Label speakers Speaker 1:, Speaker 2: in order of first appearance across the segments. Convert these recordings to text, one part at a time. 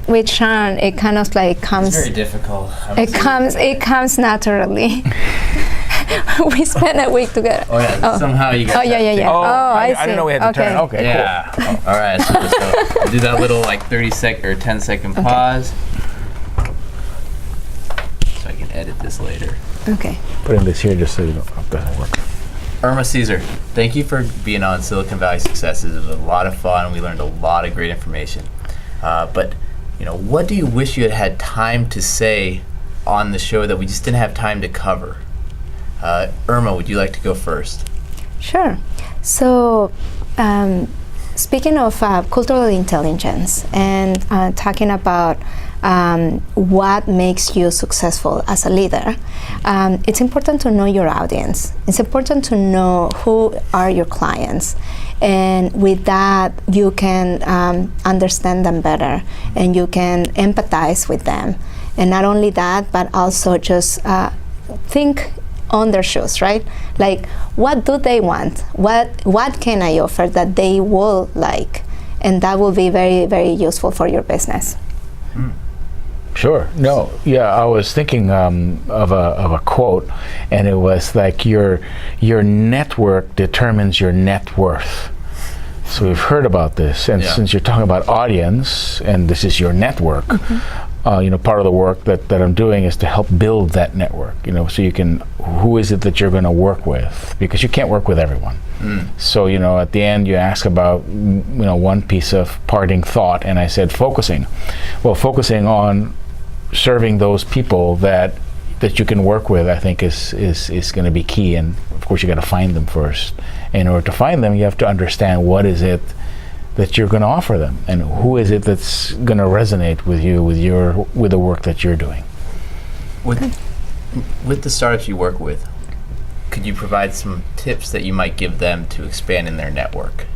Speaker 1: with Sean, it kind of like comes.
Speaker 2: It's very difficult.
Speaker 1: It comes naturally. We spent a week together.
Speaker 2: Oh yeah, somehow you got.
Speaker 1: Oh yeah.
Speaker 3: Oh,
Speaker 1: I see.
Speaker 3: didn't know we had to turn. Okay,
Speaker 2: Yeah.
Speaker 3: cool.
Speaker 2: Oh, all right. So we'll do that little like 30-second or 10-second pause. So I can edit this later.
Speaker 1: Okay.
Speaker 3: Putting this here just so you know it doesn't work.
Speaker 2: Irma, Ceser, thank you for being on Silicon Valley Successes. It was a lot of fun. We learned a lot of great information. But what do you wish you had time to say on the show that we just didn't have time to cover? Irma, would you like to go first?
Speaker 1: Sure. So, speaking of cultural intelligence and talking about what makes you successful as a leader, it's important to know your audience. It's important to know who are your clients. And with that, you can understand them better and you can empathize with them. And not only that, but also just think on their shoes, right? Like, what do they want? What can I offer that they will like? And that will be very, very useful for your business.
Speaker 3: Sure. No. Yeah, I was thinking of a quote, and it was like your network determines your net worth. So we've heard about this, and since you're talking about audience, and this is your network, part of the work that I'm doing is to help build that network. So you can, who is it that you're going to work with? Because you can't work with everyone. So at the end you ask about one piece of parting thought, and I said focusing. Well, focusing on serving those people that you can work with, I think is going to be key. And of course you got to find them first. In order to find them, you have to understand what is it that you're going to offer them, and who is it that's going to resonate with you with the work that you're doing.
Speaker 2: With the startups you work with, could you provide some tips that you might give them to expand in their network?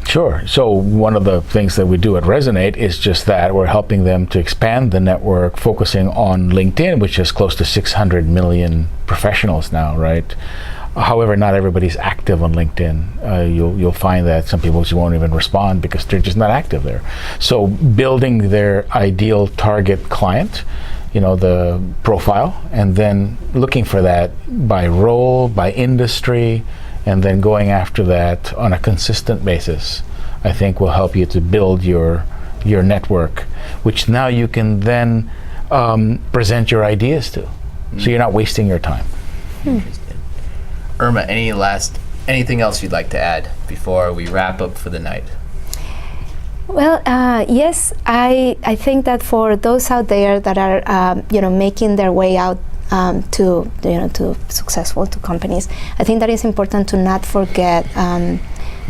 Speaker 3: Sure. So one of the things that we do at Resonate is just that. We're helping them to expand the network, focusing on LinkedIn, which is close to 600 million professionals now, right? However, not everybody's active on LinkedIn. You'll find that some people just won't even respond because they're just not active there. So building their ideal target client, the profile, and then looking for that by role, by industry, and then going after that on a consistent basis, I think will help you to build your network, which now you can then present your ideas to. So you're not wasting your time.
Speaker 2: Irma, anything else you'd like to add before we wrap up for the night?
Speaker 1: Well, yes, I think that for those out there that are making their way out to successful to companies, I think that it's important to not forget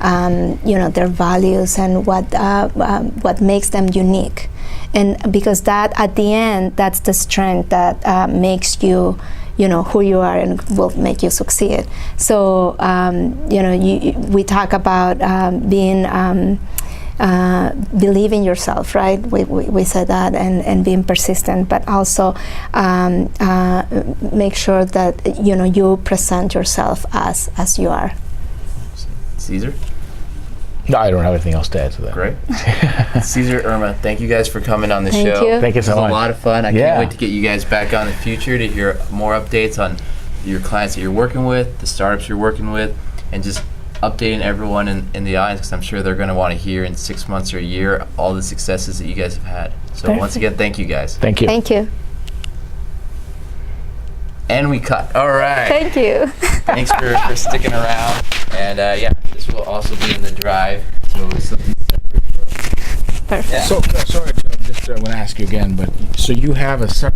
Speaker 1: their values and what makes them unique, and because that at the end, that's the strength that makes you who you are and will make you succeed. So we talk about being believe in yourself, right? We said that, and being persistent, but also make sure that you present yourself as you are.
Speaker 2: Ceser?
Speaker 3: No, I don't have anything else to add to that.
Speaker 2: Great. Ceser, Irma, thank you guys for coming on the show.
Speaker 1: Thank you.
Speaker 3: Thank you so much.
Speaker 2: It was a lot of fun. I can't wait to get you guys back on in the future to hear more updates on your clients that you're working with, the startups you're working with, and just updating everyone in the audience, because I'm sure they're going to want to hear in 6 months or a year all the successes that you guys have had. So
Speaker 1: Perfect.
Speaker 2: Once again, thank you guys.
Speaker 3: Thank you.
Speaker 1: Thank you.
Speaker 2: And we cut. All right.
Speaker 1: Thank you.
Speaker 2: Thanks for sticking around. And this will also be in the drive. So it's something separate.
Speaker 1: Perfect.
Speaker 2: Yeah.
Speaker 3: So sorry, Joe, just want to ask you again, but so you have a separate